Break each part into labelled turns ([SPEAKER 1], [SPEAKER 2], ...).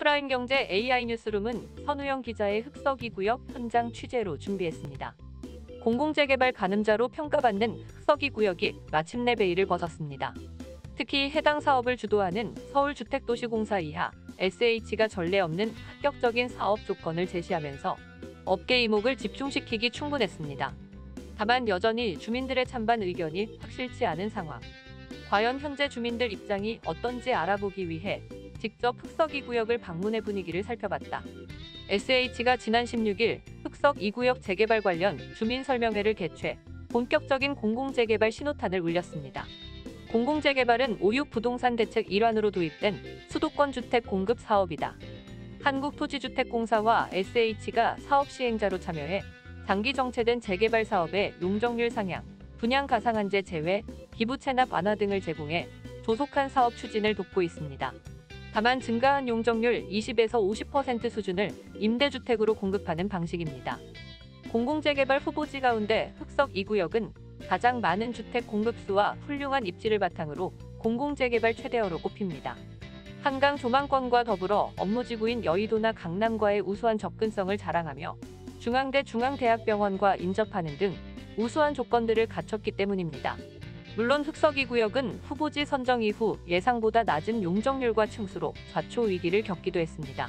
[SPEAKER 1] 프라임경제 AI 뉴스룸은 선우영 기자의 흑석이구역 현장 취재로 준비했습니다. 공공재개발 가늠자로 평가받는 흑석이구역이 마침내 베일을 벗었습니다. 특히 해당 사업을 주도하는 서울주택도시공사 이하 SH가 전례 없는 합격적인 사업 조건을 제시하면서 업계 이목을 집중시키기 충분했습니다. 다만 여전히 주민들의 찬반 의견이 확실치 않은 상황. 과연 현재 주민들 입장이 어떤지 알아보기 위해 직접 흑석이구역을 방문해 분위기를 살펴봤다. SH가 지난 16일 흑석이구역 재개발 관련 주민설명회를 개최 본격적인 공공재개발 신호탄을 울렸습니다. 공공재개발은 5.6 부동산 대책 일환으로 도입된 수도권 주택 공급 사업이다. 한국토지주택공사와 SH가 사업 시행자로 참여해 장기 정체된 재개발 사업의 용적률 상향, 분양 가상한제 제외, 기부 체납 완화 등을 제공해 조속한 사업 추진을 돕고 있습니다. 다만 증가한 용적률 20에서 50% 수준을 임대주택으로 공급하는 방식입니다. 공공재개발 후보지 가운데 흑석이구역은 가장 많은 주택 공급수와 훌륭한 입지를 바탕으로 공공재개발 최대어로 꼽힙니다. 한강 조망권과 더불어 업무지구인 여의도나 강남과의 우수한 접근성을 자랑하며 중앙대 중앙대학병원과 인접하는 등 우수한 조건들을 갖췄기 때문입니다. 물론 흑석이구역은 후보지 선정 이후 예상보다 낮은 용적률과 층수로 좌초 위기를 겪기도 했습니다.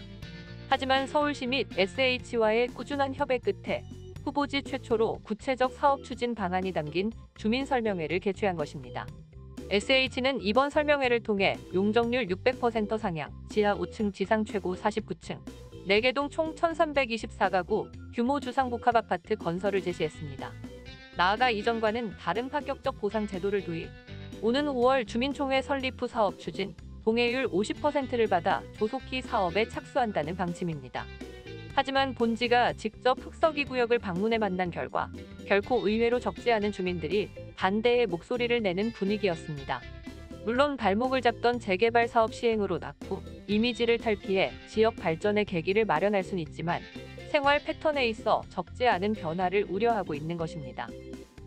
[SPEAKER 1] 하지만 서울시 및 SH와의 꾸준한 협의 끝에 후보지 최초로 구체적 사업 추진 방안이 담긴 주민설명회를 개최한 것입니다. SH는 이번 설명회를 통해 용적률 600% 상향, 지하 5층 지상 최고 49층, 4개동 총 1324가구 규모 주상복합아파트 건설을 제시했습니다. 나아가 이전과는 다른 파격적 보상 제도를 도입, 오는 5월 주민총회 설립 후 사업 추진, 동의율 50%를 받아 조속히 사업에 착수한다는 방침입니다. 하지만 본지가 직접 흑석이구역을 방문해 만난 결과 결코 의외로 적지 않은 주민들이 반대의 목소리를 내는 분위기였습니다. 물론 발목을 잡던 재개발 사업 시행으로 낙후, 이미지를 탈피해 지역 발전의 계기를 마련할 순 있지만 생활 패턴에 있어 적지 않은 변화를 우려하고 있는 것입니다.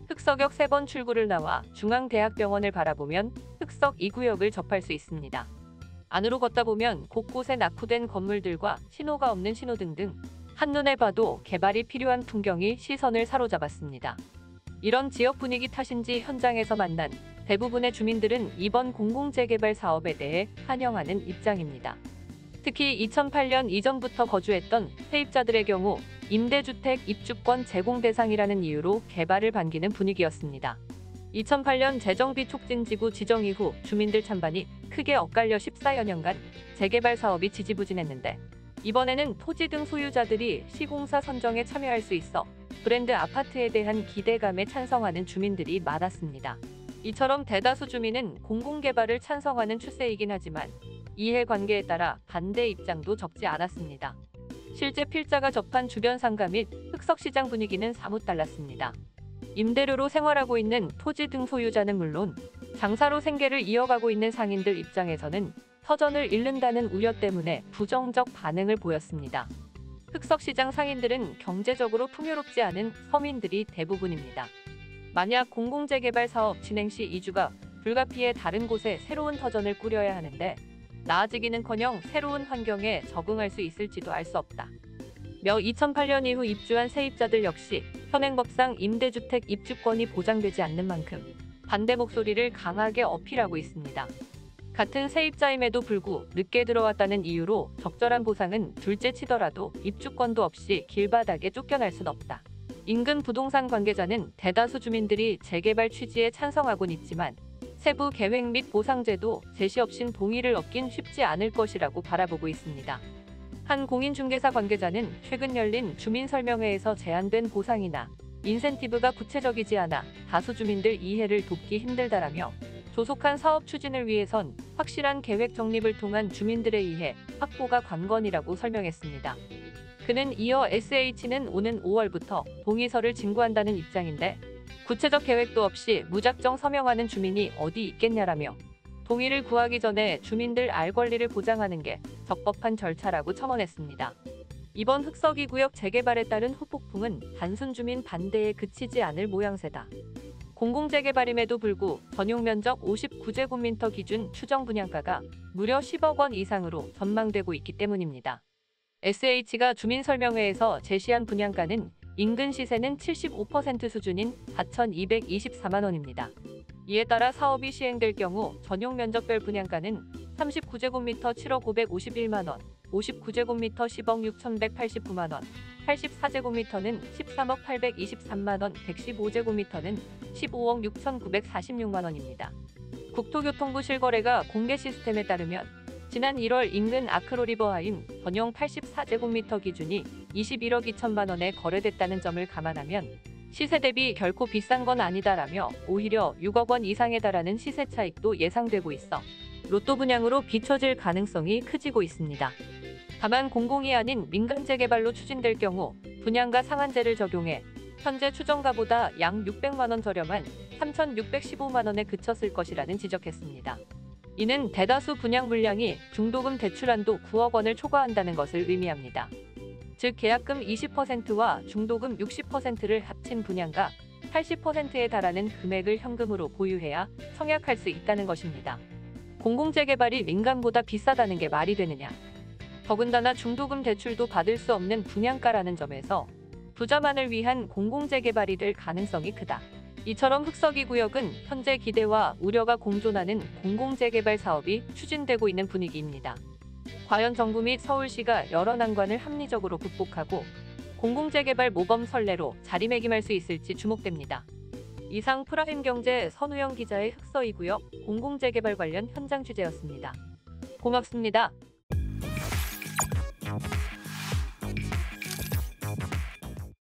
[SPEAKER 1] 흑석역 3번 출구를 나와 중앙대학병원을 바라보면 흑석이구역을 접할 수 있습니다. 안으로 걷다 보면 곳곳에 낙후된 건물들과 신호가 없는 신호등 등 한눈에 봐도 개발이 필요한 풍경이 시선을 사로잡았습니다. 이런 지역 분위기 탓인지 현장에서 만난 대부분의 주민들은 이번 공공재개발 사업에 대해 환영하는 입장입니다. 특히 2008년 이전부터 거주했던 세입자들의 경우 임대주택 입주권 제공 대상이라는 이유로 개발을 반기는 분위기였습니다. 2008년 재정비 촉진지구 지정 이후 주민들 찬반이 크게 엇갈려 14여 년간 재개발 사업이 지지부진했는데 이번에는 토지 등 소유자들이 시공사 선정에 참여할 수 있어 브랜드 아파트에 대한 기대감에 찬성하는 주민들이 많았습니다. 이처럼 대다수 주민은 공공개발을 찬성하는 추세이긴 하지만 이해관계에 따라 반대 입장도 적지 않았습니다. 실제 필자가 접한 주변 상가 및 흑석시장 분위기는 사뭇 달랐습니다. 임대료로 생활하고 있는 토지 등 소유자는 물론 장사로 생계를 이어가고 있는 상인들 입장에서는 터전을 잃는다는 우려 때문에 부정적 반응을 보였습니다. 흑석시장 상인들은 경제적으로 풍요롭지 않은 서민들이 대부분입니다. 만약 공공재개발 사업 진행 시 이주가 불가피해 다른 곳에 새로운 터전을 꾸려야 하는데 나아지기는커녕 새로운 환경에 적응할 수 있을지도 알 수 없다. 2008년 이후 입주한 세입자들 역시 현행법상 임대주택 입주권이 보장되지 않는 만큼 반대 목소리를 강하게 어필하고 있습니다. 같은 세입자임에도 불구 늦게 들어왔다는 이유로 적절한 보상은 둘째치더라도 입주권도 없이 길바닥에 쫓겨날 순 없다. 인근 부동산 관계자는 대다수 주민들이 재개발 취지에 찬성하곤 있지만 세부 계획 및 보상제도 제시 없인 동의를 얻긴 쉽지 않을 것이라고 바라보고 있습니다. 한 공인중개사 관계자는 최근 열린 주민설명회에서 제안된 보상이나 인센티브가 구체적이지 않아 다수 주민들 이해를 돕기 힘들다라며 조속한 사업 추진을 위해선 확실한 계획 정립을 통한 주민들의 이해 확보가 관건이라고 설명했습니다. 그는 이어 SH는 오는 5월부터 동의서를 진구한다는 입장인데 구체적 계획도 없이 무작정 서명하는 주민이 어디 있겠냐라며 동의를 구하기 전에 주민들 알 권리를 보장하는 게 적법한 절차라고 첨언했습니다. 이번 흑석이구역 재개발에 따른 후폭풍은 단순 주민 반대에 그치지 않을 모양새다. 공공재개발임에도 불구 전용 면적 59제곱미터 기준 추정 분양가가 무려 10억 원 이상으로 전망되고 있기 때문입니다. SH가 주민설명회에서 제시한 분양가는 인근 시세는 75% 수준인 4,224만 원입니다. 이에 따라 사업이 시행될 경우 전용 면적별 분양가는 39제곱미터 7억 551만 원, 59제곱미터 10억 6,189만 원, 84제곱미터는 13억 823만 원, 115제곱미터는 15억 6,946만 원입니다. 국토교통부 실거래가 공개 시스템에 따르면 지난 1월 인근 아크로리버하임 전용 84제곱미터 기준이 21억 2천만 원에 거래됐다는 점을 감안하면 시세 대비 결코 비싼 건 아니다라며 오히려 6억 원 이상에 달하는 시세 차익도 예상되고 있어 로또 분양으로 비춰질 가능성이 커지고 있습니다. 다만 공공이 아닌 민간 재개발로 추진될 경우 분양가 상한제를 적용해 현재 추정가보다 약 600만 원 저렴한 3,615만 원에 그쳤을 것이라는 지적했습니다. 이는 대다수 분양 물량이 중도금 대출한도 9억 원을 초과한다는 것을 의미합니다. 즉 계약금 20%와 중도금 60%를 합친 분양가 80%에 달하는 금액을 현금으로 보유해야 청약할 수 있다는 것입니다. 공공재개발이 민간보다 비싸다는 게 말이 되느냐. 더군다나 중도금 대출도 받을 수 없는 분양가라는 점에서 부자만을 위한 공공재개발이 될 가능성이 크다. 이처럼 흑석이 구역은 현재 기대와 우려가 공존하는 공공재개발 사업이 추진되고 있는 분위기입니다. 과연 정부 및 서울시가 여러 난관을 합리적으로 극복하고 공공재개발 모범 선례로 자리매김할 수 있을지 주목됩니다. 이상 프라임경제 선우영 기자의 흑서이 구역 공공재개발 관련 현장 취재였습니다. 고맙습니다.